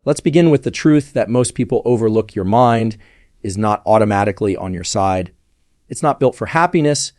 Let's begin with the truth that most people overlook. Your mind is not automatically on your side. It's not built for happiness,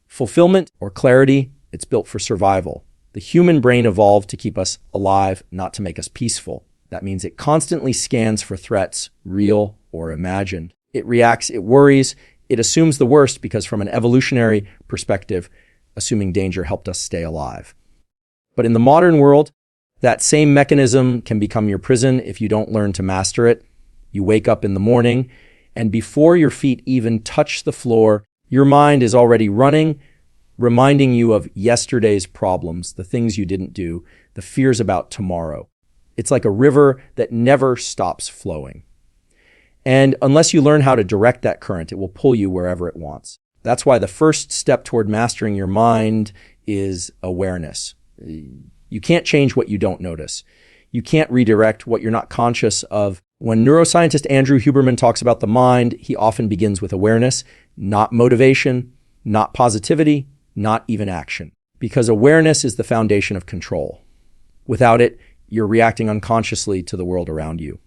fulfillment, or clarity. It's built for survival. The human brain evolved to keep us alive, not to make us peaceful. That means it constantly scans for threats, real or imagined. It reacts, it worries, it assumes the worst because from an evolutionary perspective, assuming danger helped us stay alive. But in the modern world, that same mechanism can become your prison if you don't learn to master it. You wake up in the morning, and before your feet even touch the floor, your mind is already running, reminding you of yesterday's problems, the things you didn't do, the fears about tomorrow. It's like a river that never stops flowing. And unless you learn how to direct that current, it will pull you wherever it wants. That's why the first step toward mastering your mind is awareness. You can't change what you don't notice. You can't redirect what you're not conscious of. When neuroscientist Andrew Huberman talks about the mind, he often begins with awareness, not motivation, not positivity, not even action. Because awareness is the foundation of control. Without it, you're reacting unconsciously to the world around you.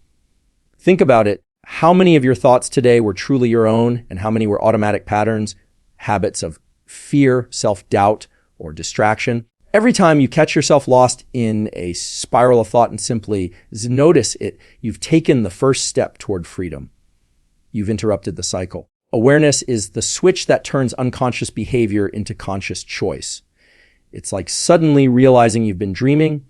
Think about it. How many of your thoughts today were truly your own, and how many were automatic patterns, habits of fear, self-doubt, or distraction? Every time you catch yourself lost in a spiral of thought and simply notice it, you've taken the first step toward freedom. You've interrupted the cycle. Awareness is the switch that turns unconscious behavior into conscious choice. It's like suddenly realizing you've been dreaming.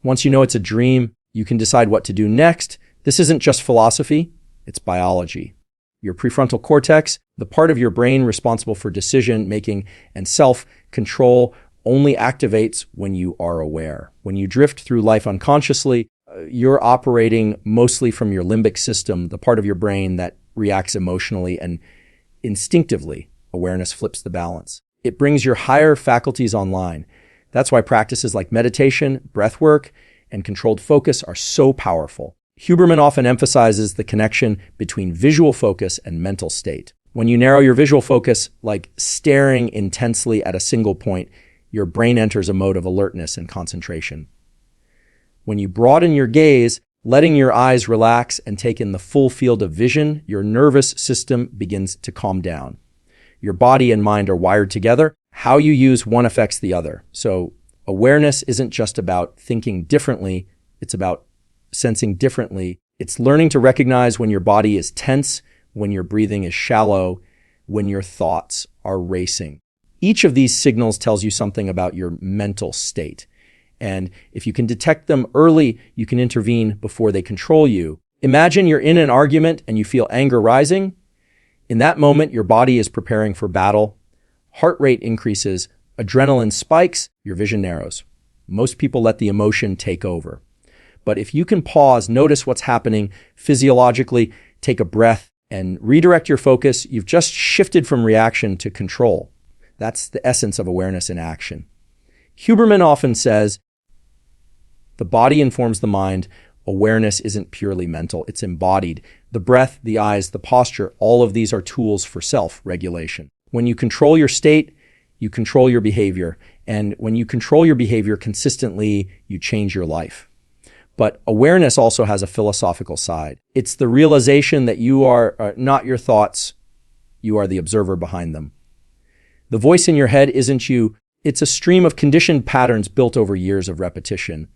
Once you know it's a dream, you can decide what to do next. This isn't just philosophy, it's biology. Your prefrontal cortex, the part of your brain responsible for decision-making and self-control, only activates when you are aware. When you drift through life unconsciously, you're operating mostly from your limbic system, the part of your brain that reacts emotionally and instinctively. Awareness flips the balance. It brings your higher faculties online. That's why practices like meditation, breath work, and controlled focus are so powerful. Huberman often emphasizes the connection between visual focus and mental state. When you narrow your visual focus, like staring intensely at a single point, your brain enters a mode of alertness and concentration. When you broaden your gaze, letting your eyes relax and take in the full field of vision, your nervous system begins to calm down. Your body and mind are wired together. How you use one affects the other. So awareness isn't just about thinking differently, it's about sensing differently. It's learning to recognize when your body is tense, when your breathing is shallow, when your thoughts are racing. Each of these signals tells you something about your mental state. And if you can detect them early, you can intervene before they control you. Imagine you're in an argument and you feel anger rising. In that moment, your body is preparing for battle. Heart rate increases, adrenaline spikes, your vision narrows. Most people let the emotion take over. But if you can pause, notice what's happening physiologically, take a breath, and redirect your focus, you've just shifted from reaction to control. That's the essence of awareness in action. Huberman often says, the body informs the mind. Awareness isn't purely mental, it's embodied. The breath, the eyes, the posture, all of these are tools for self-regulation. When you control your state, you control your behavior. And when you control your behavior consistently, you change your life. But awareness also has a philosophical side. It's the realization that you are not your thoughts, you are the observer behind them. The voice in your head isn't you, it's a stream of conditioned patterns built over years of repetition.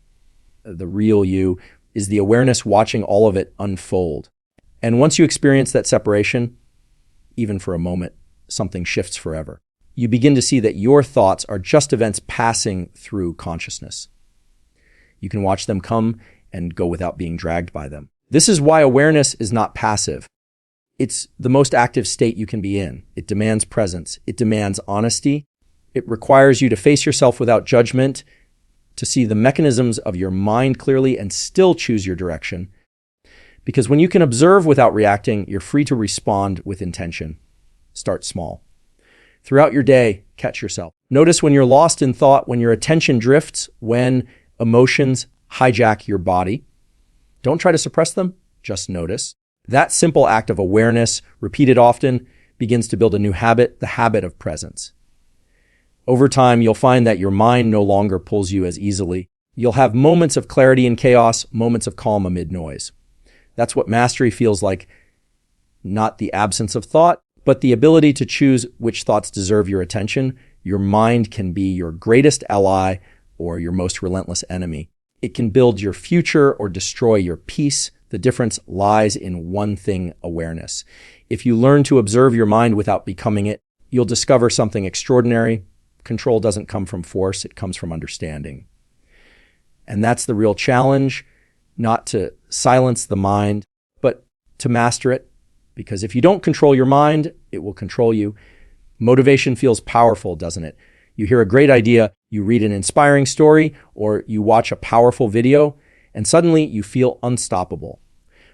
The real you is the awareness watching all of it unfold. And once you experience that separation, even for a moment, something shifts forever. You begin to see that your thoughts are just events passing through consciousness. You can watch them come and go without being dragged by them. This is why awareness is not passive. It's the most active state you can be in. It demands presence. It demands honesty. It requires you to face yourself without judgment, to see the mechanisms of your mind clearly and still choose your direction. Because when you can observe without reacting, you're free to respond with intention. Start small. Throughout your day, catch yourself. Notice when you're lost in thought, when your attention drifts, when emotions hijack your body. Don't try to suppress them, just notice. That simple act of awareness, repeated often, begins to build a new habit, the habit of presence. Over time, you'll find that your mind no longer pulls you as easily. You'll have moments of clarity in chaos, moments of calm amid noise. That's what mastery feels like, not the absence of thought, but the ability to choose which thoughts deserve your attention. Your mind can be your greatest ally or your most relentless enemy. It can build your future or destroy your peace. The difference lies in one thing: awareness. If you learn to observe your mind without becoming it, you'll discover something extraordinary. Control doesn't come from force, it comes from understanding. And that's the real challenge, not to silence the mind, but to master it. Because if you don't control your mind, it will control you. Motivation feels powerful, doesn't it? You hear a great idea, you read an inspiring story, or you watch a powerful video, and suddenly you feel unstoppable.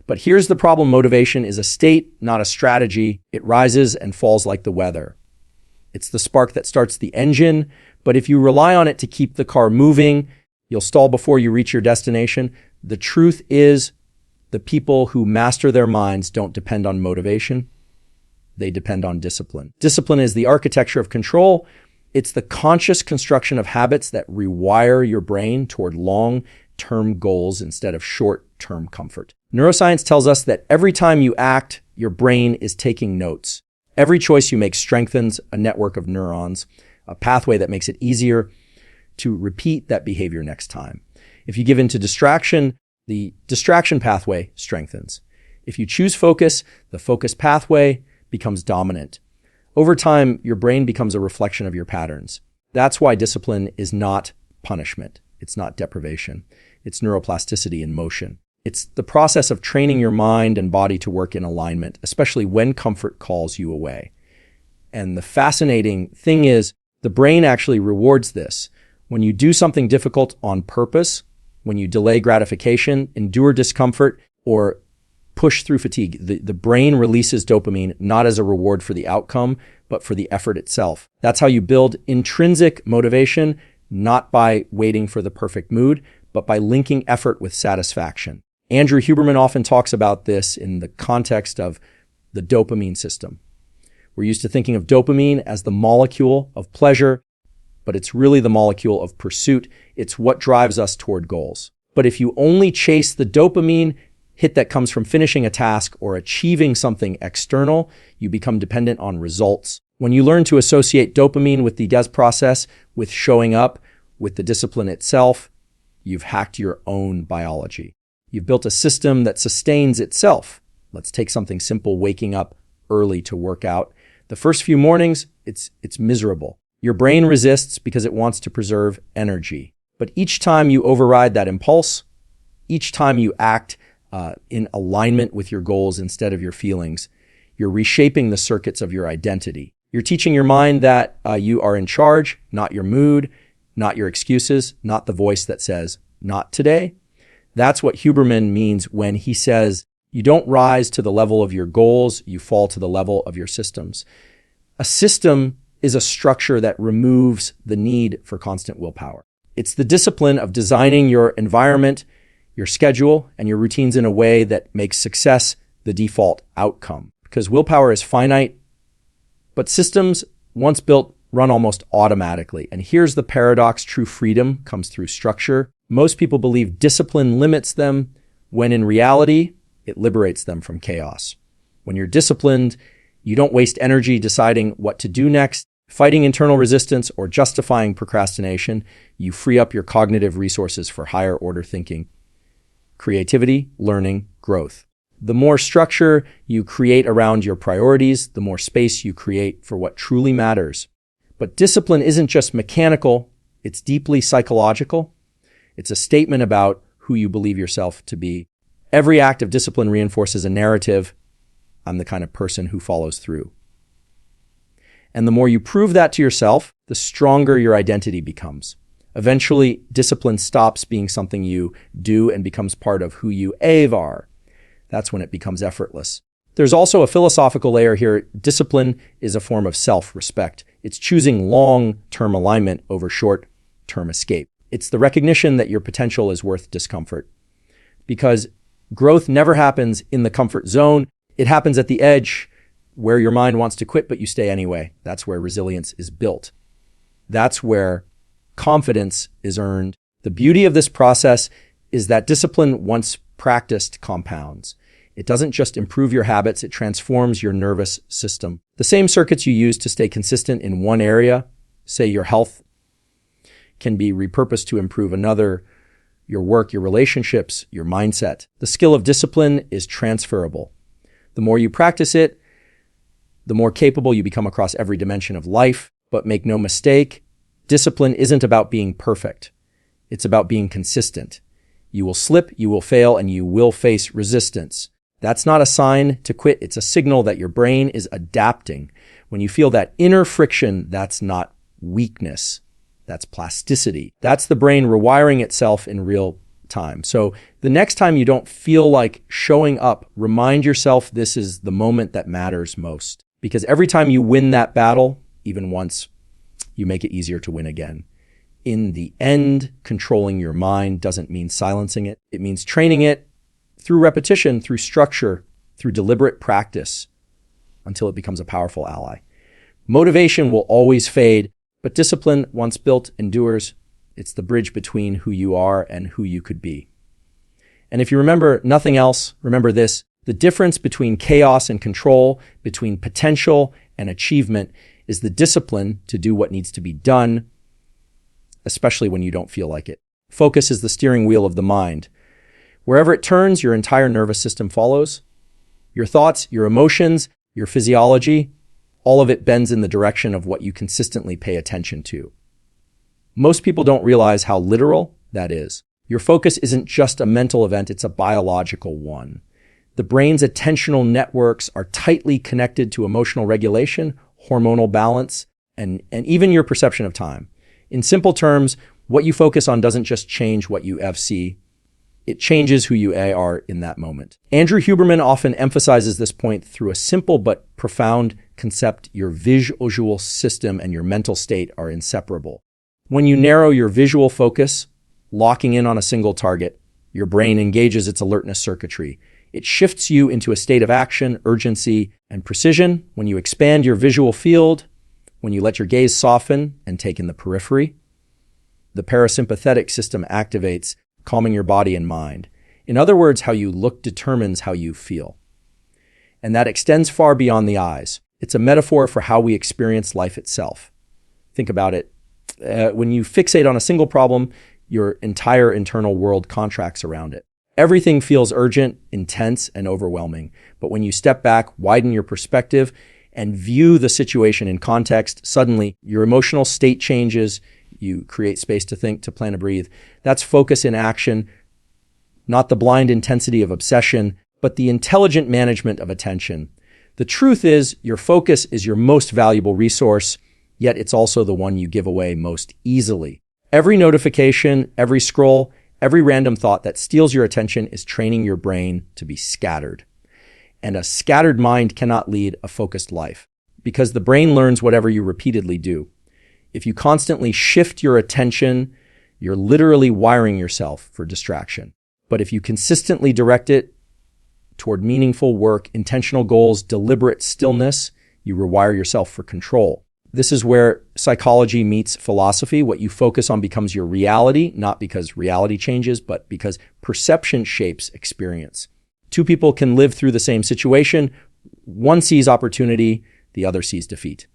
But here's the problem: motivation is a state, not a strategy. It rises and falls like the weather. It's the spark that starts the engine, but if you rely on it to keep the car moving, you'll stall before you reach your destination. The truth is, the people who master their minds don't depend on motivation. They depend on discipline. Discipline is the architecture of control. It's the conscious construction of habits that rewire your brain toward long-term goals instead of short-term comfort. Neuroscience tells us that every time you act, your brain is taking notes. Every choice you make strengthens a network of neurons, a pathway that makes it easier to repeat that behavior next time. If you give in to distraction, the distraction pathway strengthens. If you choose focus, the focus pathway becomes dominant. Over time, your brain becomes a reflection of your patterns. That's why discipline is not punishment. It's not deprivation. It's neuroplasticity in motion. It's the process of training your mind and body to work in alignment, especially when comfort calls you away. And the fascinating thing is, the brain actually rewards this. When you do something difficult on purpose, when you delay gratification, endure discomfort, or push through fatigue, the brain releases dopamine not as a reward for the outcome, but for the effort itself. That's how you build intrinsic motivation, not by waiting for the perfect mood, but by linking effort with satisfaction. Andrew Huberman often talks about this in the context of the dopamine system. We're used to thinking of dopamine as the molecule of pleasure, but it's really the molecule of pursuit. It's what drives us toward goals. But if you only chase the dopamine hit that comes from finishing a task or achieving something external, you become dependent on results. When you learn to associate dopamine with the process, with showing up, with the discipline itself, you've hacked your own biology. You've built a system that sustains itself. Let's take something simple: waking up early to work out. The first few mornings, it's miserable. Your brain resists because it wants to preserve energy. But each time you override that impulse, each time you act in alignment with your goals instead of your feelings, you're reshaping the circuits of your identity. You're teaching your mind that you are in charge, not your mood, not your excuses, not the voice that says, not today. That's what Huberman means when he says, you don't rise to the level of your goals, you fall to the level of your systems. A system is a structure that removes the need for constant willpower. It's the discipline of designing your environment, your schedule, and your routines in a way that makes success the default outcome. Because willpower is finite, but systems, once built, run almost automatically. And here's the paradox: true freedom comes through structure. Most people believe discipline limits them, when in reality, it liberates them from chaos. When you're disciplined, you don't waste energy deciding what to do next, fighting internal resistance, or justifying procrastination. You free up your cognitive resources for higher order thinking, creativity, learning, growth. The more structure you create around your priorities, the more space you create for what truly matters. But discipline isn't just mechanical, it's deeply psychological. It's a statement about who you believe yourself to be. Every act of discipline reinforces a narrative: I'm the kind of person who follows through. And the more you prove that to yourself, the stronger your identity becomes. Eventually, discipline stops being something you do and becomes part of who you are. That's when it becomes effortless. There's also a philosophical layer here. Discipline is a form of self-respect. It's choosing long-term alignment over short-term escape. It's the recognition that your potential is worth discomfort. Because growth never happens in the comfort zone. It happens at the edge, where your mind wants to quit, but you stay anyway. That's where resilience is built. That's where confidence is earned. The beauty of this process is that discipline, once practiced, compounds. It doesn't just improve your habits, it transforms your nervous system. The same circuits you use to stay consistent in one area, say your health, can be repurposed to improve another, your work, your relationships, your mindset. The skill of discipline is transferable. The more you practice it, the more capable you become across every dimension of life. But make no mistake, discipline isn't about being perfect. It's about being consistent. You will slip, you will fail, and you will face resistance. That's not a sign to quit. It's a signal that your brain is adapting. When you feel that inner friction, that's not weakness. That's plasticity. That's the brain rewiring itself in real time. So the next time you don't feel like showing up, remind yourself this is the moment that matters most. Because every time you win that battle, even once, you make it easier to win again. In the end, controlling your mind doesn't mean silencing it. It means training it through repetition, through structure, through deliberate practice until it becomes a powerful ally. Motivation will always fade, but discipline, once built, endures. It's the bridge between who you are and who you could be. And if you remember nothing else, remember this: the difference between chaos and control, between potential and achievement, is the discipline to do what needs to be done, especially when you don't feel like it. Focus is the steering wheel of the mind. Wherever it turns, your entire nervous system follows. Your thoughts, your emotions, your physiology, all of it bends in the direction of what you consistently pay attention to. Most people don't realize how literal that is. Your focus isn't just a mental event, it's a biological one. The brain's attentional networks are tightly connected to emotional regulation, hormonal balance, and even your perception of time. In simple terms, what you focus on doesn't just change what you see, it changes who you are in that moment. Andrew Huberman often emphasizes this point through a simple but profound concept: your visual system and your mental state are inseparable. When you narrow your visual focus, locking in on a single target, your brain engages its alertness circuitry. It shifts you into a state of action, urgency, and precision. When you expand your visual field, when you let your gaze soften and take in the periphery, the parasympathetic system activates, calming your body and mind. In other words, how you look determines how you feel. And that extends far beyond the eyes. It's a metaphor for how we experience life itself. Think about it. When you fixate on a single problem, your entire internal world contracts around it. Everything feels urgent, intense, and overwhelming. But when you step back, widen your perspective, and view the situation in context, suddenly your emotional state changes. You create space to think, to plan, to breathe. That's focus in action, not the blind intensity of obsession, but the intelligent management of attention. The truth is, your focus is your most valuable resource, yet it's also the one you give away most easily. Every notification, every scroll, every random thought that steals your attention is training your brain to be scattered. And a scattered mind cannot lead a focused life, because the brain learns whatever you repeatedly do. If you constantly shift your attention, you're literally wiring yourself for distraction. But if you consistently direct it toward meaningful work, intentional goals, deliberate stillness, you rewire yourself for control. This is where psychology meets philosophy. What you focus on becomes your reality, not because reality changes, but because perception shapes experience. Two people can live through the same situation. One sees opportunity, the other sees defeat.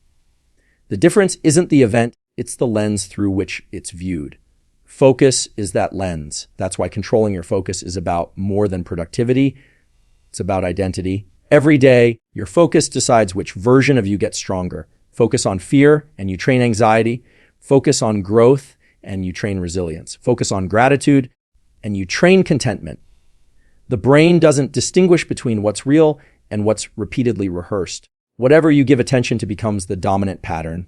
The difference isn't the event, it's the lens through which it's viewed. Focus is that lens. That's why controlling your focus is about more than productivity. It's about identity. Every day, your focus decides which version of you gets stronger. Focus on fear and you train anxiety. Focus on growth and you train resilience. Focus on gratitude and you train contentment. The brain doesn't distinguish between what's real and what's repeatedly rehearsed. Whatever you give attention to becomes the dominant pattern.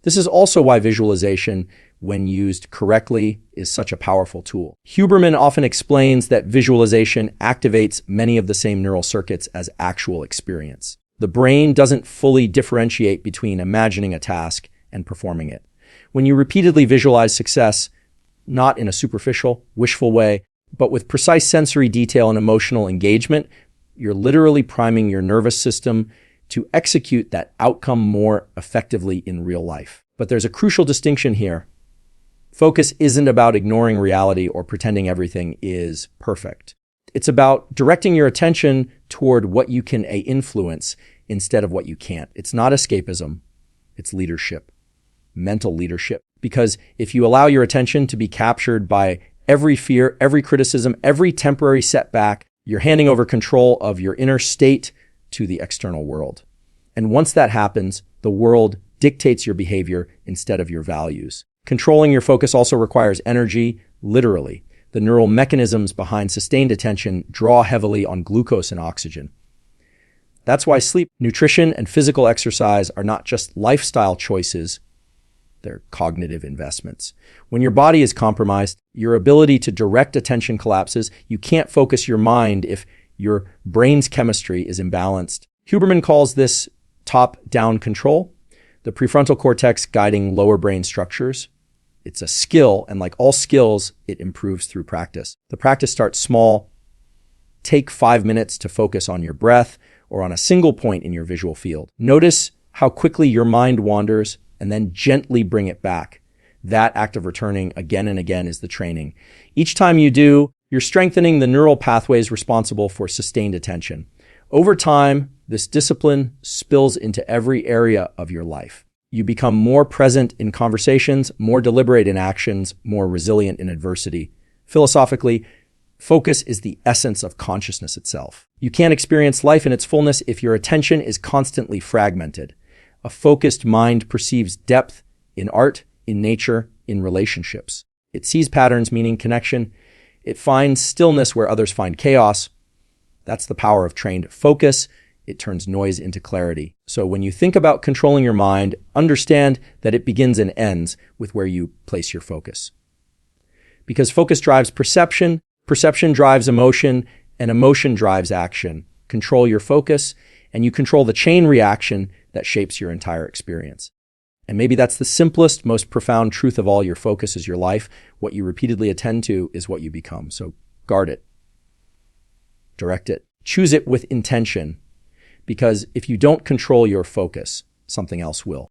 This is also why visualization, when used correctly, is such a powerful tool. Huberman often explains that visualization activates many of the same neural circuits as actual experience. The brain doesn't fully differentiate between imagining a task and performing it. When you repeatedly visualize success, not in a superficial, wishful way, but with precise sensory detail and emotional engagement, you're literally priming your nervous system to execute that outcome more effectively in real life. But there's a crucial distinction here. Focus isn't about ignoring reality or pretending everything is perfect. It's about directing your attention toward what you can influence instead of what you can't. It's not escapism, it's leadership, mental leadership. Because if you allow your attention to be captured by every fear, every criticism, every temporary setback, you're handing over control of your inner state to the external world. And once that happens, the world dictates your behavior instead of your values. Controlling your focus also requires energy, literally. The neural mechanisms behind sustained attention draw heavily on glucose and oxygen. That's why sleep, nutrition, and physical exercise are not just lifestyle choices, they're cognitive investments. When your body is compromised, your ability to direct attention collapses. You can't focus your mind if your brain's chemistry is imbalanced. Huberman calls this top-down control, the prefrontal cortex guiding lower brain structures. It's a skill, and like all skills, it improves through practice. The practice starts small. Take 5 minutes to focus on your breath or on a single point in your visual field. Notice how quickly your mind wanders and then gently bring it back. That act of returning again and again is the training. Each time you do, you're strengthening the neural pathways responsible for sustained attention. Over time, this discipline spills into every area of your life. You become more present in conversations, more deliberate in actions, more resilient in adversity. Philosophically, focus is the essence of consciousness itself. You can't experience life in its fullness if your attention is constantly fragmented. A focused mind perceives depth in art, in nature, in relationships. It sees patterns, meaning connection. It finds stillness where others find chaos. That's the power of trained focus. It turns noise into clarity. So when you think about controlling your mind, understand that it begins and ends with where you place your focus. Because focus drives perception, perception drives emotion, and emotion drives action. Control your focus, and you control the chain reaction that shapes your entire experience. And maybe that's the simplest, most profound truth of all. Your focus is your life. What you repeatedly attend to is what you become. So guard it. Direct it. Choose it with intention. Because if you don't control your focus, something else will.